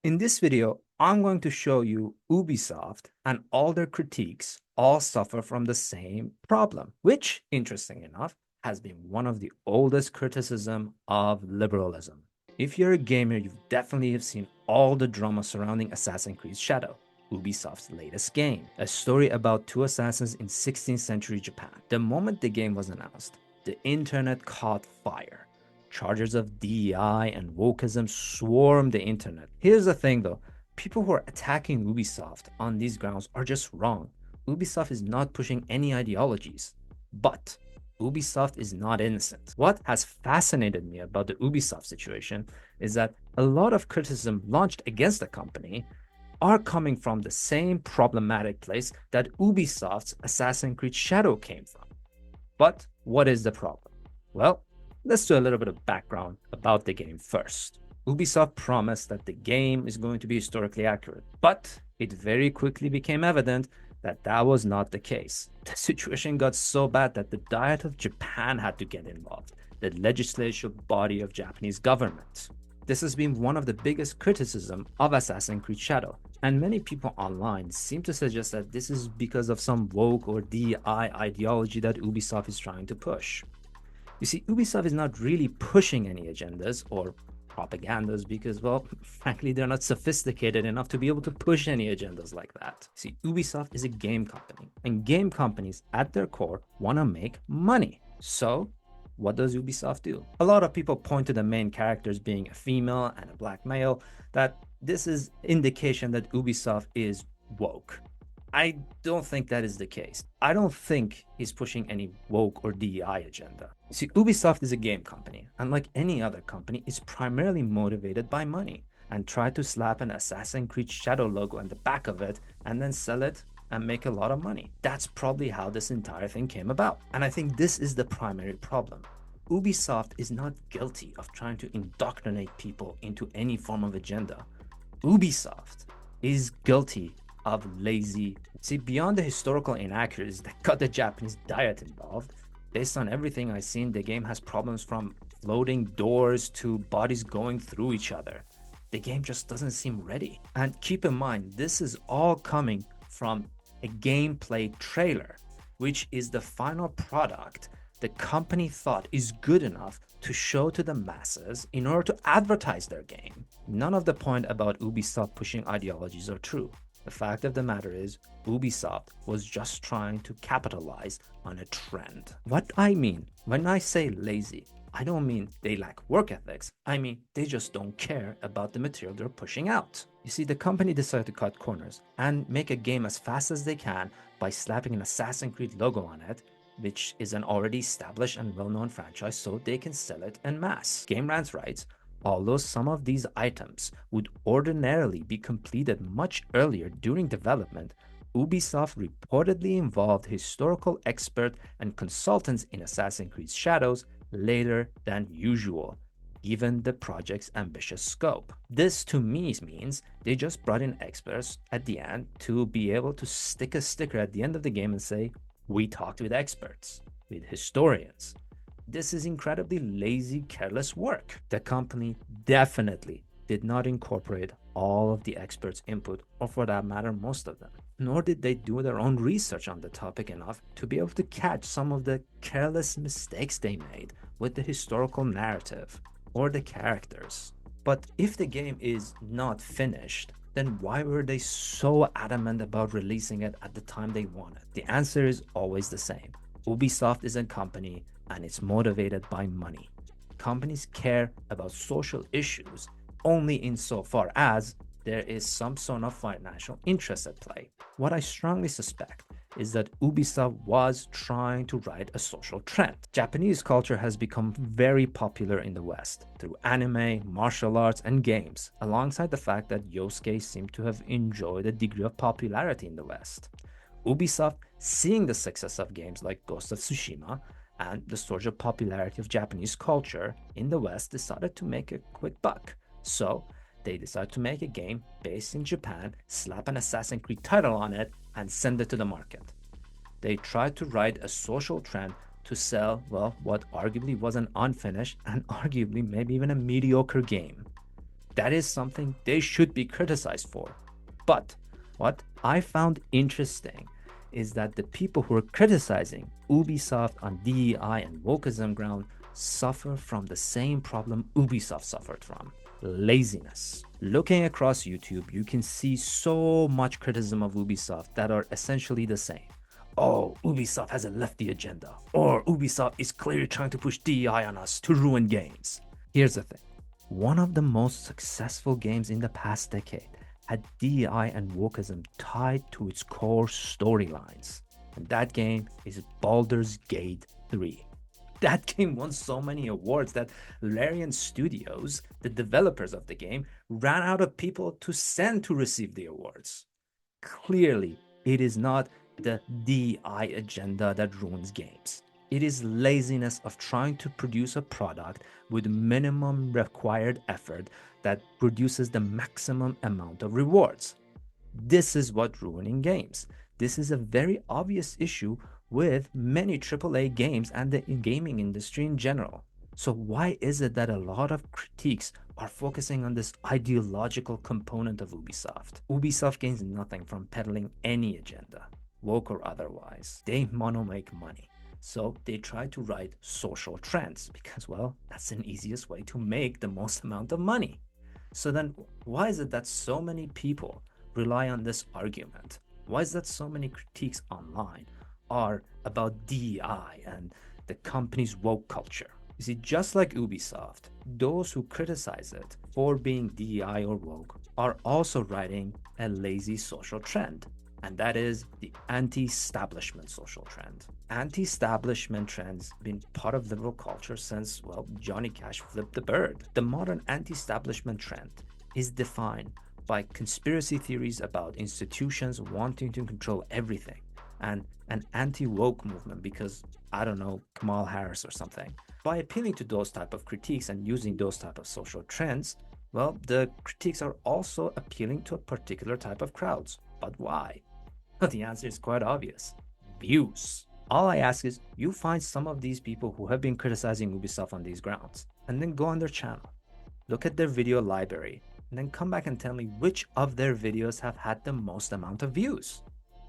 In this video, I'm going to show you Ubisoft and all their critiques all suffer from the same problem, which, interesting enough, has been one of the oldest criticism of liberalism. If you're a gamer, you've definitely have seen all the drama surrounding Assassin's Creed Shadow, Ubisoft's latest game, a story about two assassins in 16th century Japan. The moment the game was announced, the internet caught fire. Charges of DEI and wokeism swarm the internet. Here's the thing though, people who are attacking Ubisoft on these grounds are just wrong. Ubisoft is not pushing any ideologies, but Ubisoft is not innocent. What has fascinated me about the Ubisoft situation is that a lot of criticism launched against the company are coming from the same problematic place that Ubisoft's Assassin's Creed Shadow came from. But what is the problem? Well, let's do a little bit of background about the game first. Ubisoft promised that the game is going to be historically accurate, but it very quickly became evident that that was not the case. The situation got so bad that the Diet of Japan had to get involved, the legislative body of Japanese government. This has been one of the biggest criticism of Assassin's Creed Shadow, and many people online seem to suggest that this is because of some woke or DI ideology that Ubisoft is trying to push. You see, Ubisoft is not really pushing any agendas or propagandas because, well, frankly, they're not sophisticated enough to be able to push any agendas like that. See, Ubisoft is a game company, and game companies at their core want to make money. So, what does Ubisoft do? A lot of people point to the main characters being a female and a black male, that this is indication that Ubisoft is woke. I don't think that is the case. I don't think he's pushing any woke or DEI agenda. See, Ubisoft is a game company, and like any other company, is primarily motivated by money and try to slap an Assassin's Creed Shadow logo on the back of it and then sell it and make a lot of money. That's probably how this entire thing came about. And I think this is the primary problem. Ubisoft is not guilty of trying to indoctrinate people into any form of agenda. Ubisoft is guilty of lazy. See, beyond the historical inaccuracies that got the Japanese diet involved, based on everything I've seen, the game has problems from floating doors to bodies going through each other. The game just doesn't seem ready. And keep in mind, this is all coming from a gameplay trailer, which is the final product the company thought is good enough to show to the masses in order to advertise their game. None of the point about Ubisoft pushing ideologies are true. The fact of the matter is, Ubisoft was just trying to capitalize on a trend. What I mean when I say lazy, I don't mean they lack work ethics. I mean they just don't care about the material they're pushing out. You see, the company decided to cut corners and make a game as fast as they can by slapping an Assassin's Creed logo on it, which is an already established and well-known franchise, so they can sell it en masse. Game Rant writes, although some of these items would ordinarily be completed much earlier during development, Ubisoft reportedly involved historical experts and consultants in Assassin's Creed Shadows later than usual, given the project's ambitious scope. This to me means they just brought in experts at the end to be able to stick a sticker at the end of the game and say, we talked with experts, with historians. This is incredibly lazy, careless work. The company definitely did not incorporate all of the experts' input, or for that matter, most of them. Nor did they do their own research on the topic enough to be able to catch some of the careless mistakes they made with the historical narrative or the characters. But if the game is not finished, then why were they so adamant about releasing it at the time they wanted? The answer is always the same. Ubisoft is a company and it's motivated by money. Companies care about social issues only insofar as there is some sort of financial interest at play. What I strongly suspect is that Ubisoft was trying to ride a social trend. Japanese culture has become very popular in the West through anime, martial arts, and games, alongside the fact that yosuke seem to have enjoyed a degree of popularity in the West. Ubisoft, seeing the success of games like Ghost of Tsushima and the surge of popularity of Japanese culture in the West, decided to make a quick buck. So, they decided to make a game based in Japan, slap an Assassin's Creed title on it, and send it to the market. They tried to ride a social trend to sell, well, what arguably was an unfinished and arguably maybe even a mediocre game. That is something they should be criticized for. But what I found interesting is that the people who are criticizing Ubisoft on DEI and wokeism ground suffer from the same problem Ubisoft suffered from: laziness. Looking across YouTube, you can see so much criticism of Ubisoft that are essentially the same. Oh, Ubisoft has a lefty agenda, or Ubisoft is clearly trying to push DEI on us to ruin games. Here's the thing: one of the most successful games in the past decade had DEI and wokeism tied to its core storylines. And that game is Baldur's Gate 3. That game won so many awards that Larian Studios, the developers of the game, ran out of people to send to receive the awards. Clearly, it is not the DI agenda that ruins games. It is laziness of trying to produce a product with minimum required effort that produces the maximum amount of rewards. This is what ruining games. This is a very obvious issue with many AAA games and the gaming industry in general. So why is it that a lot of critiques are focusing on this ideological component of Ubisoft? Ubisoft gains nothing from peddling any agenda, woke or otherwise. They want to make money. So they try to write social trends because, well, that's the easiest way to make the most amount of money. So then why is it that so many people rely on this argument? Why is that so many critiques online are about DEI and the company's woke culture? You see, just like Ubisoft, those who criticize it for being DEI or woke are also writing a lazy social trend, and that is the anti-establishment social trend. Anti-establishment trends been part of liberal culture since, well, Johnny Cash flipped the bird. The modern anti-establishment trend is defined by conspiracy theories about institutions wanting to control everything, and an anti-woke movement because, I don't know, Kamal Harris or something. By appealing to those type of critiques and using those type of social trends, well, the critiques are also appealing to a particular type of crowds. But why? Well, the answer is quite obvious: views. All I ask is you find some of these people who have been criticizing Ubisoft on these grounds, and then go on their channel, look at their video library, and then come back and tell me which of their videos have had the most amount of views.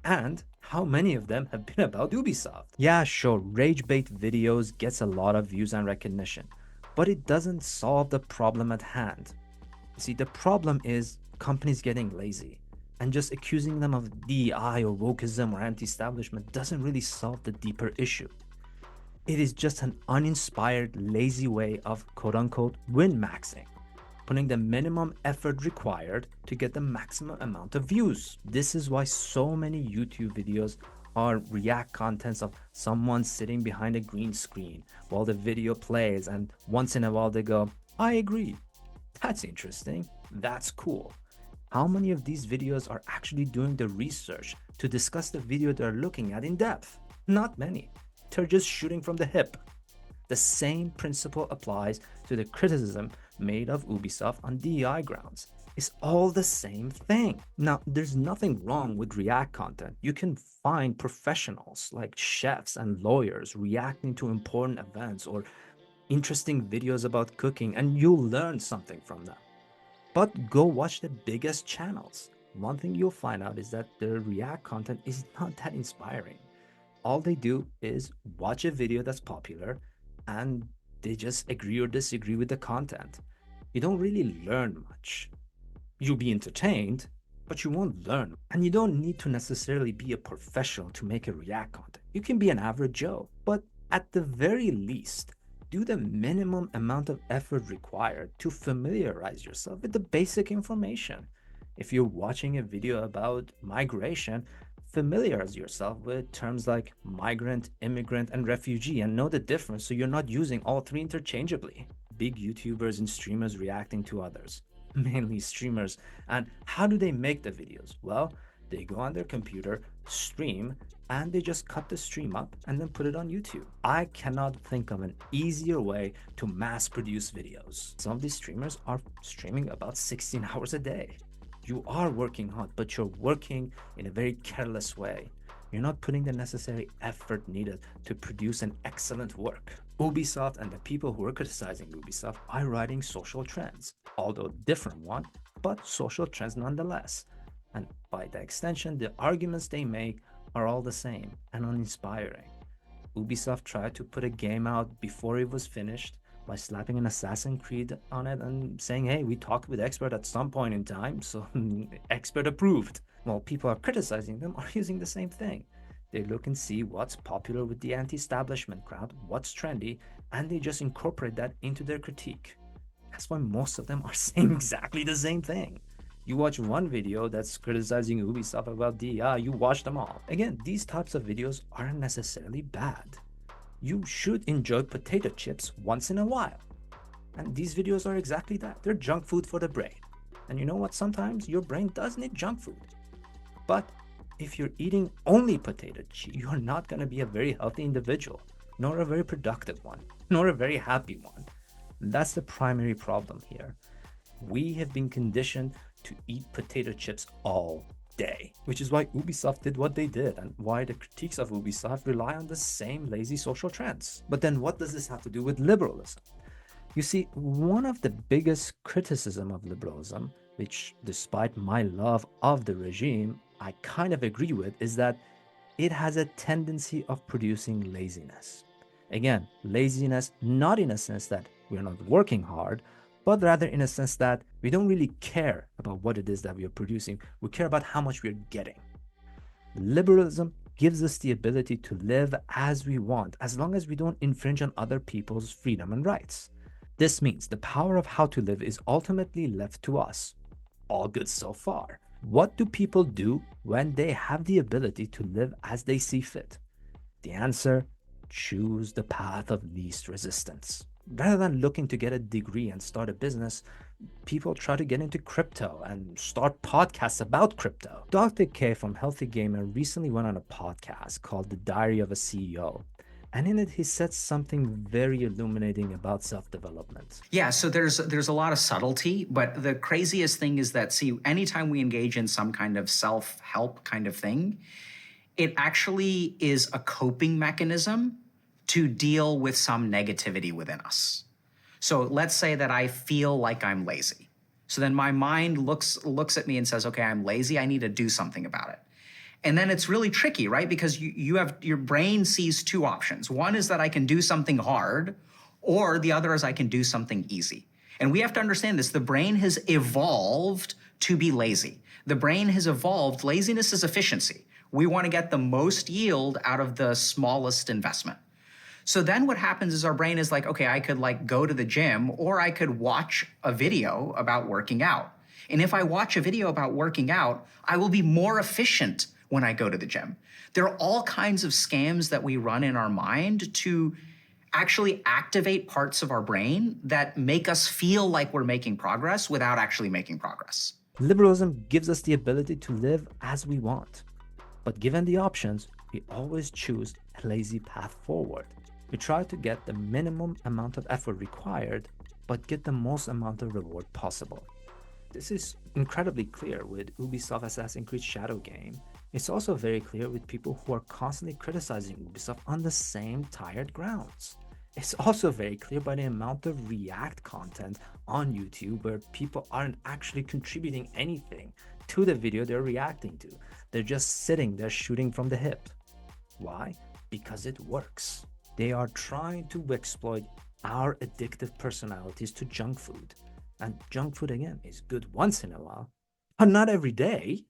And how many of them have been about Ubisoft? Yeah, sure, rage bait videos gets a lot of views and recognition, but it doesn't solve the problem at hand. You see, the problem is companies getting lazy, and just accusing them of DEI or wokeism or anti-establishment doesn't really solve the deeper issue. It is just an uninspired, lazy way of quote-unquote win-maxing, putting the minimum effort required to get the maximum amount of views. This is why so many YouTube videos are react contents of someone sitting behind a green screen while the video plays, and once in a while they go, "I agree. That's interesting. That's cool." How many of these videos are actually doing the research to discuss the video they're looking at in depth? Not many. They're just shooting from the hip. The same principle applies to the criticism made of Ubisoft on DEI grounds. It's all the same thing. Now, there's nothing wrong with React content. You can find professionals like chefs and lawyers reacting to important events or interesting videos about cooking, and you'll learn something from them. But go watch the biggest channels. One thing you'll find out is that their React content is not that inspiring. All they do is watch a video that's popular and they just agree or disagree with the content. You don't really learn much. You'll be entertained, but you won't learn. And you don't need to necessarily be a professional to make a React content. You can be an average Joe, but at the very least, do the minimum amount of effort required to familiarize yourself with the basic information. If you're watching a video about migration, familiarize yourself with terms like migrant, immigrant, and refugee and know the difference so you're not using all three interchangeably. Big YouTubers and streamers reacting to others, mainly streamers. And how do they make the videos? Well, they go on their computer, stream, and they just cut the stream up and then put it on YouTube. I cannot think of an easier way to mass produce videos. Some of these streamers are streaming about 16 hours a day. You are working hard, but you're working in a very careless way. You're not putting the necessary effort needed to produce an excellent work. Ubisoft and the people who are criticizing Ubisoft are writing social trends, although different one, but social trends nonetheless. And by the extension, the arguments they make are all the same and uninspiring. Ubisoft tried to put a game out before it was finished by slapping an Assassin's Creed on it and saying, hey, we talked with expert at some point in time, so expert approved. While people are criticizing them are using the same thing. They look and see what's popular with the anti-establishment crowd, what's trendy, and they just incorporate that into their critique. That's why most of them are saying exactly the same thing. You watch one video that's criticizing Ubisoft about DR, you watch them all. Again, these types of videos aren't necessarily bad. You should enjoy potato chips once in a while. And these videos are exactly that. They're junk food for the brain. And you know what? Sometimes your brain does need junk food. But if you're eating only potato chips, you're not going to be a very healthy individual, nor a very productive one, nor a very happy one. That's the primary problem here. We have been conditioned to eat potato chips all day, which is why Ubisoft did what they did and why the critiques of Ubisoft rely on the same lazy social trends. But then what does this have to do with liberalism? You see, one of the biggest criticism of liberalism, which despite my love of the regime, I kind of agree with, is that it has a tendency of producing laziness. Again, laziness not in a sense that we're not working hard, but rather in a sense that we don't really care about what it is that we are producing. We care about how much we're getting. Liberalism gives us the ability to live as we want, as long as we don't infringe on other people's freedom and rights. This means the power of how to live is ultimately left to us. All good so far. What do people do when they have the ability to live as they see fit? The answer: choose the path of least resistance. Rather than looking to get a degree and start a business, people try to get into crypto and start podcasts about crypto. DR.K from Healthy Gamer recently went on a podcast called The Diary of a CEO. And in it, he said something very illuminating about self-development. Yeah, so there's a lot of subtlety, but the craziest thing is that, see, anytime we engage in some kind of self-help kind of thing, it actually is a coping mechanism to deal with some negativity within us. So let's say that I feel like I'm lazy. So then my mind looks at me and says, okay, I'm lazy. I need to do something about it. And then it's really tricky, right? Because you have, your brain sees two options. One is that I can do something hard, or the other is I can do something easy. And we have to understand this. The brain has evolved to be lazy. The brain has evolved. Laziness is efficiency. We want to get the most yield out of the smallest investment. So then what happens is our brain is like, okay, I could like go to the gym, or I could watch a video about working out. And if I watch a video about working out, I will be more efficient when I go to the gym. There are all kinds of scams that we run in our mind to actually activate parts of our brain that make us feel like we're making progress without actually making progress. Liberalism gives us the ability to live as we want. But given the options, we always choose a lazy path forward. We try to get the minimum amount of effort required, but get the most amount of reward possible. This is incredibly clear with Ubisoft Assassin's Creed Shadow game. It's also very clear with people who are constantly criticizing Ubisoft on the same tired grounds. It's also very clear by the amount of React content on YouTube where people aren't actually contributing anything to the video they're reacting to. They're just sitting there shooting from the hip. Why? Because it works. They are trying to exploit our addictive personalities to junk food. And junk food, again, is good once in a while, but not every day.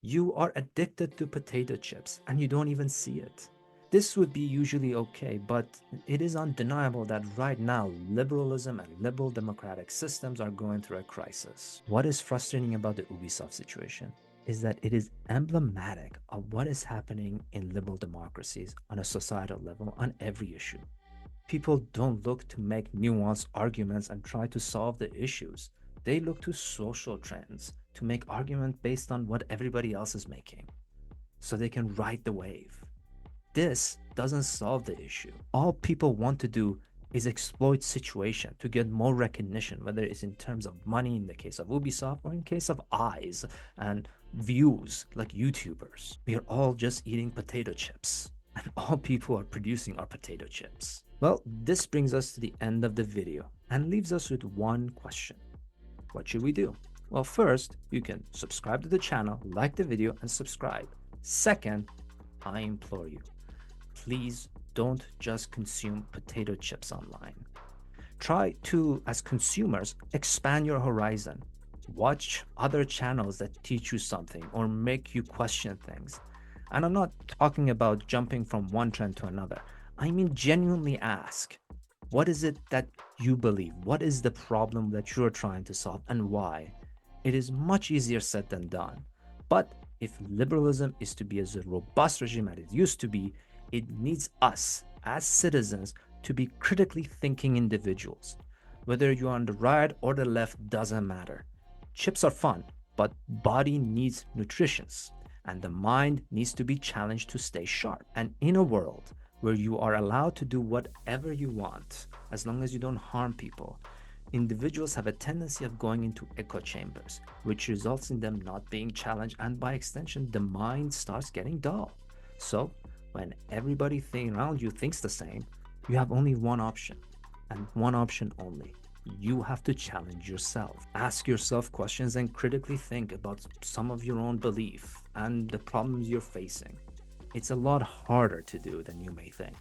You are addicted to potato chips and you don't even see it. This would be usually okay, but it is undeniable that right now liberalism and liberal democratic systems are going through a crisis. What is frustrating about the Ubisoft situation is that it is emblematic of what is happening in liberal democracies on a societal level on every issue. People don't look to make nuanced arguments and try to solve the issues. They look to social trends to make arguments based on what everybody else is making, so they can ride the wave. This doesn't solve the issue. All people want to do is exploit situation to get more recognition, whether it's in terms of money in the case of Ubisoft or in case of eyes and views like YouTubers. We are all just eating potato chips, and all people are producing are potato chips. Well, this brings us to the end of the video and leaves us with one question. What should we do? Well, first, you can subscribe to the channel, like the video, and subscribe. Second, I implore you, please don't just consume potato chips online. Try to, as consumers, expand your horizon. Watch other channels that teach you something or make you question things. And I'm not talking about jumping from one trend to another. I mean, genuinely ask, what is it that you believe? What is the problem that you're trying to solve and why? It is much easier said than done. But if liberalism is to be as a robust regime as it used to be, it needs us as citizens to be critically thinking individuals. Whether you're on the right or the left doesn't matter. Chips are fun, but body needs nutrition, and the mind needs to be challenged to stay sharp. And in a world where you are allowed to do whatever you want, as long as you don't harm people, individuals have a tendency of going into echo chambers, which results in them not being challenged, and by extension, the mind starts getting dull. So, when everybody around you thinks the same, you have only one option, and one option only. You have to challenge yourself. Ask yourself questions and critically think about some of your own belief and the problems you're facing. It's a lot harder to do than you may think.